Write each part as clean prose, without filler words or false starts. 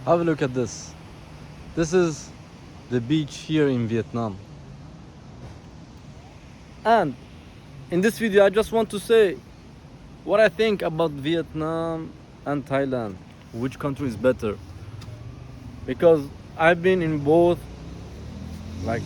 Have a look at this. This is the beach here in Vietnam. And in this video, I just want to say what I think about Vietnam and Thailand. Which country is better? Because I've been in both, like,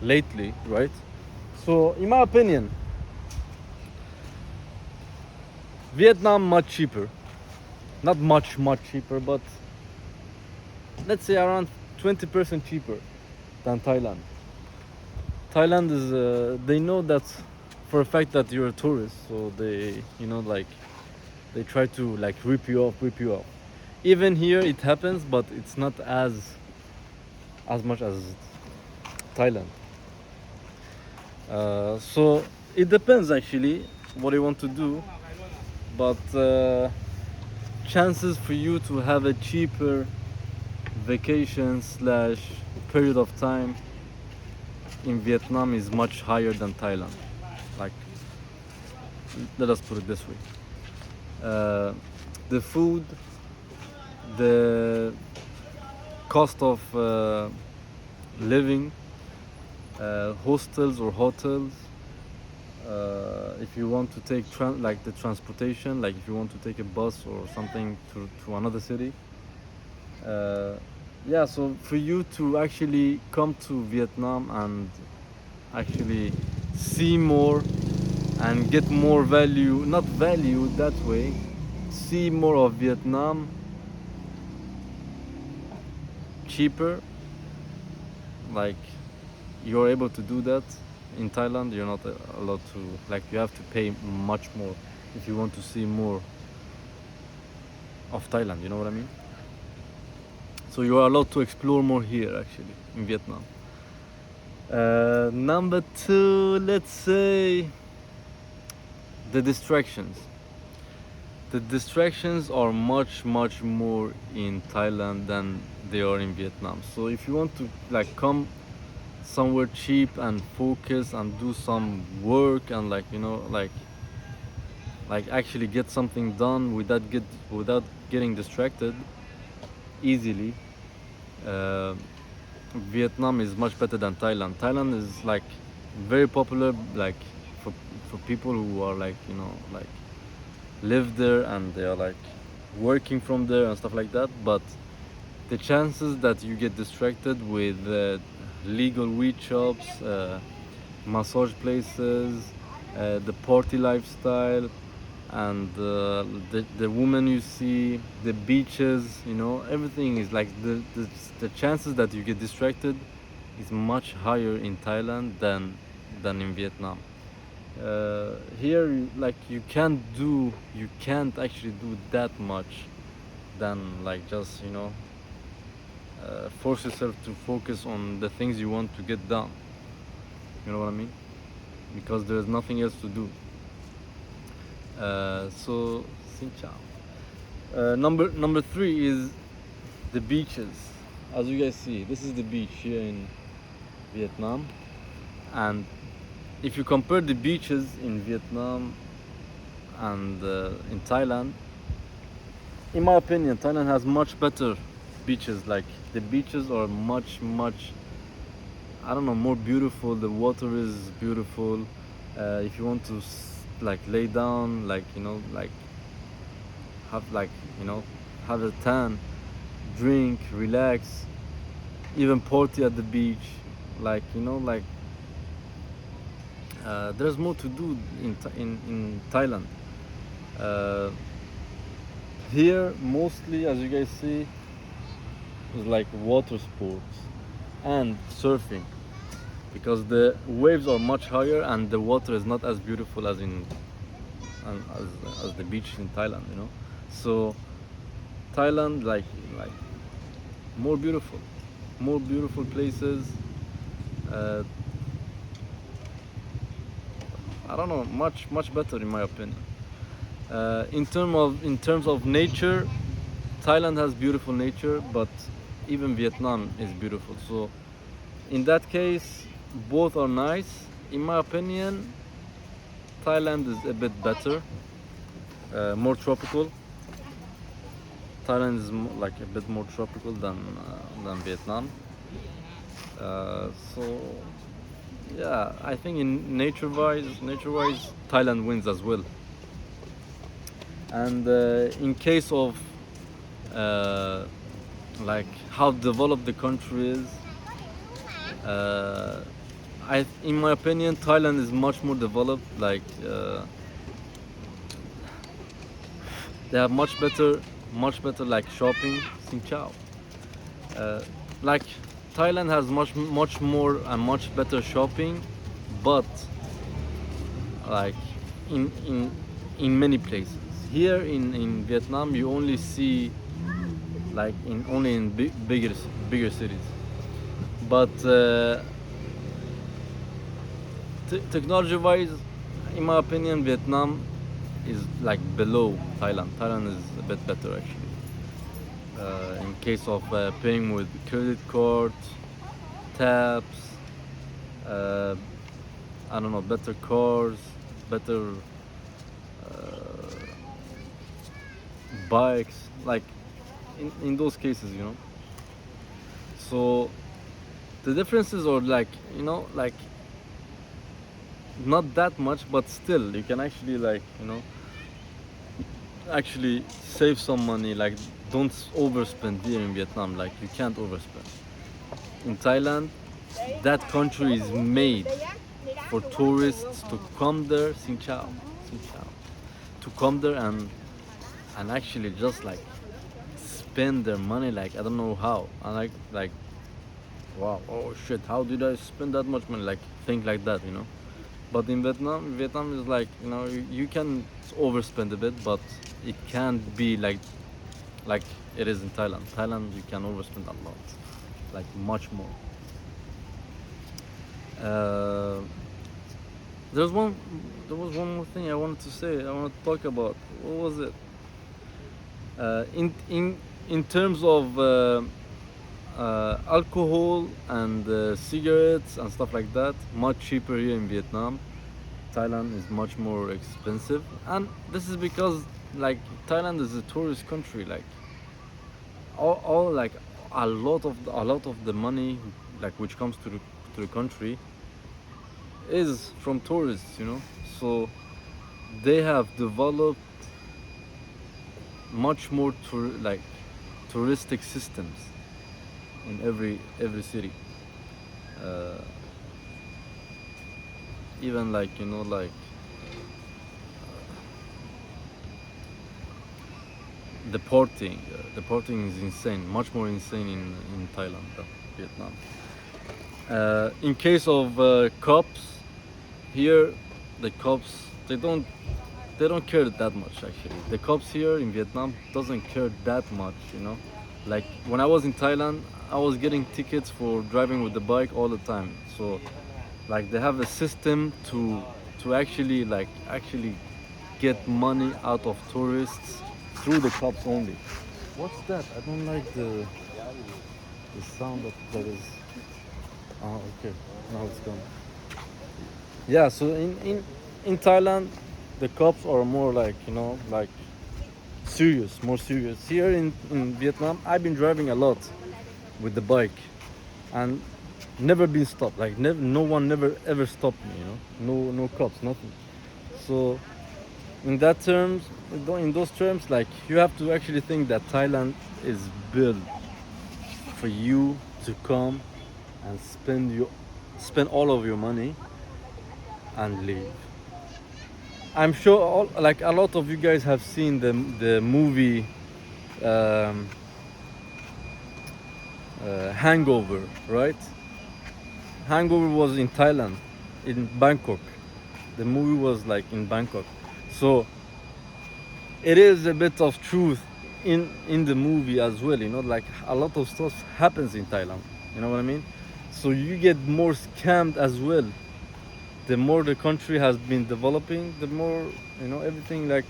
lately, right? So, in my opinion, Vietnam much cheaper. Not much cheaper, but let's say around 20% cheaper than Thailand. Thailand is, they know that for a fact that you're a tourist, so they, they try to like rip you off. Even here it happens, but it's not as much as Thailand. So it depends actually what you want to do, but chances for you to have a cheaper vacation slash period of time in Vietnam is much higher than Thailand. Like, let us put it this way. The food, the cost of living, hostels or hotels, if you want to take like the transportation, like if you want to take a bus or something to another city, yeah, so for you to actually come to Vietnam and actually see more and get more value, not value that way, see more of Vietnam cheaper, like you're able to do that. In Thailand you're not allowed to, like you have to pay much more if you want to see more of Thailand, you know what I mean? So you are allowed to explore more here actually in Vietnam. Number two, let's say the distractions. The distractions are much more in Thailand than they are in Vietnam. So if you want to like come somewhere cheap and focus and do some work and like like actually get something done without getting distracted easily, Vietnam is much better than Thailand. Thailand is like very popular, like for people who are like like live there and they are like working from there and stuff like that. But the chances that you get distracted with legal weed shops, massage places, the party lifestyle, and the women you see, the beaches, everything is like the chances that you get distracted is much higher in Thailand than in Vietnam. Here, you can't actually do that much than like just force yourself to focus on the things you want to get done. You know what I mean? Because there's nothing else to do. So, xin chào. Number three is the beaches. As you guys see, this is the beach here in Vietnam, and if you compare the beaches in Vietnam and in Thailand, in my opinion, Thailand has much better beaches. Like the beaches are much, I don't know, more beautiful. The water is beautiful. If you want to like lay down, like have a tan, drink, relax, even party at the beach, there's more to do in Thailand. Here mostly, as you guys see, is like water sports and surfing, because the waves are much higher and the water is not as beautiful as as the beach in Thailand, So Thailand, like more beautiful places. I don't know, much better in my opinion. In terms of nature, Thailand has beautiful nature, but even Vietnam is beautiful. So in that case, both are nice. In my opinion, Thailand is a bit better, more tropical. Thailand is like a bit more tropical than Vietnam. So yeah, I think in nature-wise, Thailand wins as well. And in case of uh, like how developed the country is, uh, in my opinion, Thailand is much more developed. Like they have much better like shopping. Xin chao. Uh, like Thailand has much more and much better shopping, but like in in in many places. Here in Vietnam, you only see like only in bigger cities. But technology-wise, in my opinion, Vietnam is like below Thailand. Thailand is a bit better actually. In case of paying with credit card, taps, uh, I don't know, better cars, better bikes, like in those cases, you know. So the differences are like, you know, like not that much, but still you can actually like, you know, actually save some money. Like don't overspend here in Vietnam. Like you can't overspend. In Thailand, that country is made for tourists to come there, xin chao, to come there and actually just like spend their money. Like I don't know how. And like wow, oh shit, how did I spend that much money? Like think like that, you know. But in Vietnam is like, you know, you can overspend a bit, but it can't be like it is in Thailand. Thailand you can overspend a lot, like much more. Uh, there's one there was one more thing I wanted to say. I want to talk about. What was it? In terms of alcohol and cigarettes and stuff like that, much cheaper here in Vietnam. Thailand is much more expensive, and this is because like Thailand is a tourist country. Like all like a lot of the money like which comes to the country is from tourists, you know. So they have developed much more like touristic systems in every city. Uh, Even like, you know, like deporting is insane, much more insane in Thailand than Vietnam. In case of cops, here the cops they don't care that much actually. The cops here in Vietnam doesn't care that much, you know. Like when I was in Thailand, I was getting tickets for driving with the bike all the time. So like they have a system to actually get money out of tourists through the cops only. What's that? I don't like the sound that is. Oh, okay. Now it's gone. Yeah. So in Thailand, the cops are more like, you know, like serious, more serious. Here in Vietnam, I've been driving a lot with the bike, and never been stopped. Like no one never ever stopped me. You know, no cops, nothing. So in that terms, in those terms, like you have to actually think that Thailand is built for you to come and spend all of your money and leave. I'm sure like a lot of you guys have seen the movie um, Hangover, right? Hangover was in Thailand, in Bangkok. The movie was like in Bangkok. So it is a bit of truth in the movie as well, you know, like a lot of stuff happens in Thailand. You know what I mean? So you get more scammed as well. The more the country has been developing, the more, you know, everything like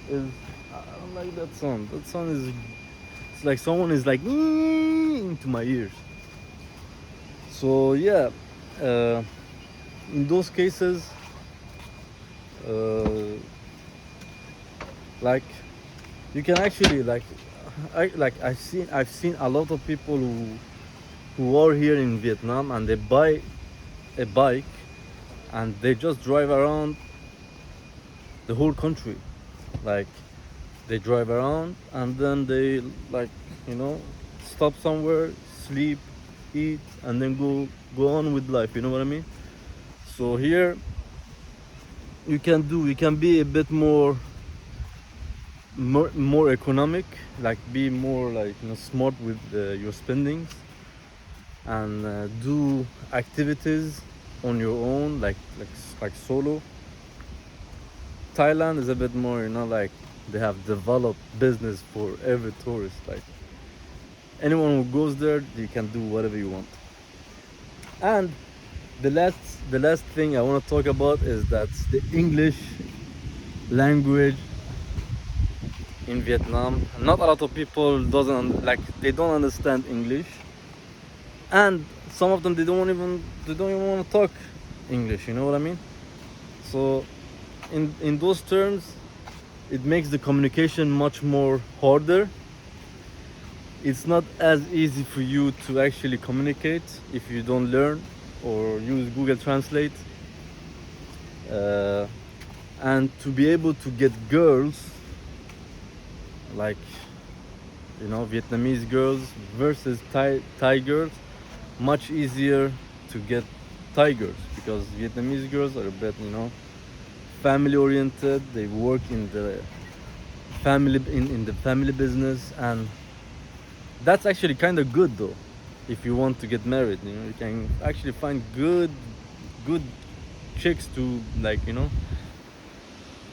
is. I don't like that song. That song is. It's like someone is like into my ears. So yeah, in those cases, uh, like you can actually like I've seen a lot of people who are here in Vietnam and they buy a bike and they just drive around the whole country. Like they drive around and then they like you know stop somewhere, sleep, eat, and then go on with life. You know what I mean? So here you can be a bit more economic, like be more like smart with your spendings and do activities on your own, like solo. Thailand is a bit more, like they have developed business for every tourist. Like anyone who goes there, you can do whatever you want. And the last thing I want to talk about is that the English language in Vietnam. Not a lot of people doesn't like they don't understand English, and some of them they don't even want to talk English. You know what I mean? So in those terms, it makes the communication much more harder. It's not as easy for you to actually communicate if you don't learn or use Google Translate. Uh, and to be able to get girls like Vietnamese girls versus Thai girls, much easier to get Thai girls because Vietnamese girls are a bit family oriented. They work in the family business, and that's actually kind of good though. If you want to get married, you can actually find good chicks to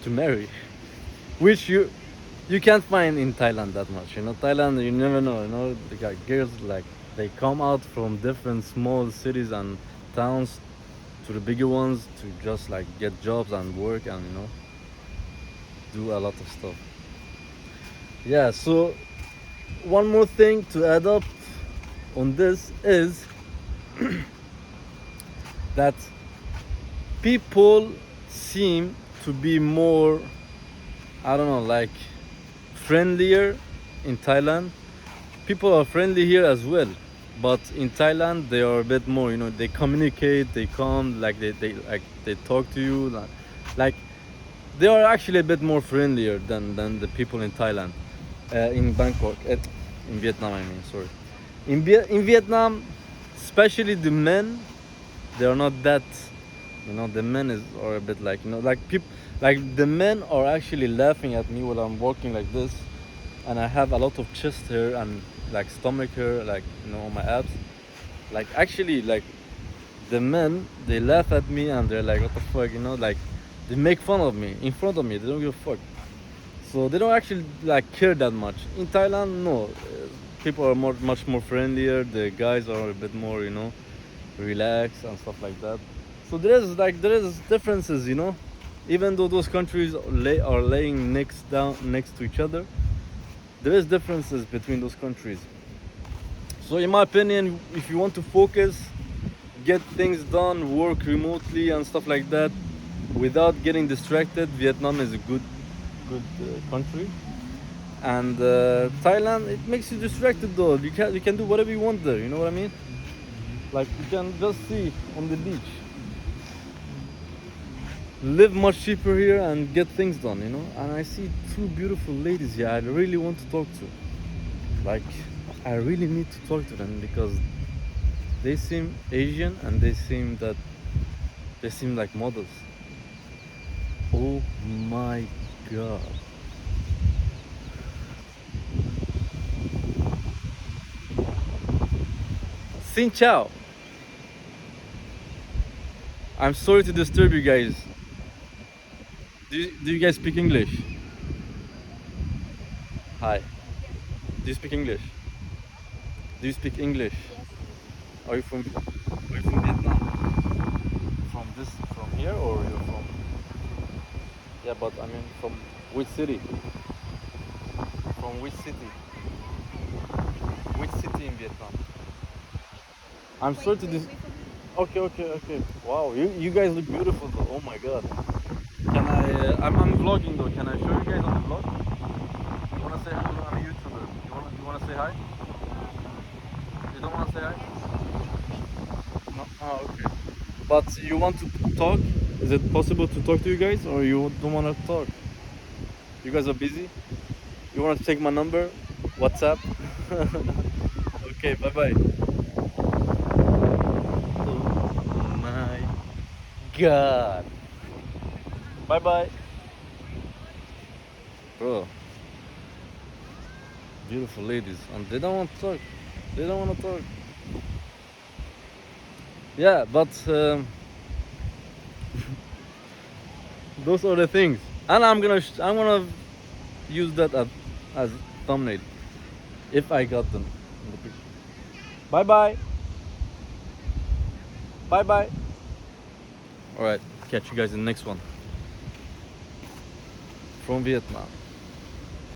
to marry, which you can't find in Thailand that much. Thailand, you never know. They got girls like they come out from different small cities and towns to the bigger ones to just like get jobs and work and do a lot of stuff. Yeah. So one more thing to add up on this is that people seem to be more, I don't know, like friendlier in Thailand. People are friendly here as well, but in Thailand they are a bit more. They communicate, they come, like they talk to you, like they are actually a bit more friendlier than the people in Thailand, in Bangkok, in Vietnam. I mean, sorry, in Vietnam, especially the men, they are not that. The men are a bit like like people. Like the men are actually laughing at me while I'm walking like this, and I have a lot of chest hair and like stomach hair, like on my abs. Like actually, like the men, they laugh at me and they're like, "What the fuck?" Like they make fun of me in front of me. They don't give a fuck. So they don't actually like care that much. In Thailand, no, people are much more friendlier. The guys are a bit more, relaxed and stuff like that. So there is differences, even though those countries are laying next to each other, there is differences between those countries. So in my opinion, if you want to focus, get things done, work remotely and stuff like that without getting distracted, Vietnam is a good country. And Thailand, it makes you distracted though. You can do whatever you want there. You know what I mean? Like you can just see on the beach, live much cheaper here and get things done. And I see two beautiful ladies here I really want to talk to. Like I really need to talk to them because they seem Asian and they seem like models. Oh my god. Xin chao. I'm sorry to disturb you guys. Do you guys speak English? Hi. Do you speak English? Do you speak English? Are you from Vietnam? From here or you're from? Yeah, but I mean from which city? From which city? Which city in Vietnam? I'm sorry to dis. Okay, okay, okay. Wow, you guys look beautiful though. Oh my god. Can I? I'm vlogging though. Can I show you guys on the vlog? You wanna say hello? I'm a YouTuber. You You wanna say hi? You don't wanna say hi? No. Ah, okay. But you want to talk? Is it possible to talk to you guys, or you don't wanna talk? You guys are busy. You wanna take my number? WhatsApp? Okay. Bye bye. Oh my God. Bye bye. Bro, beautiful ladies, and they don't want to talk. They don't want to talk. Yeah, but those are the things, and I'm gonna use that as thumbnail if I got them in the picture. Bye bye. Bye bye. All right, catch you guys in the next one from Vietnam.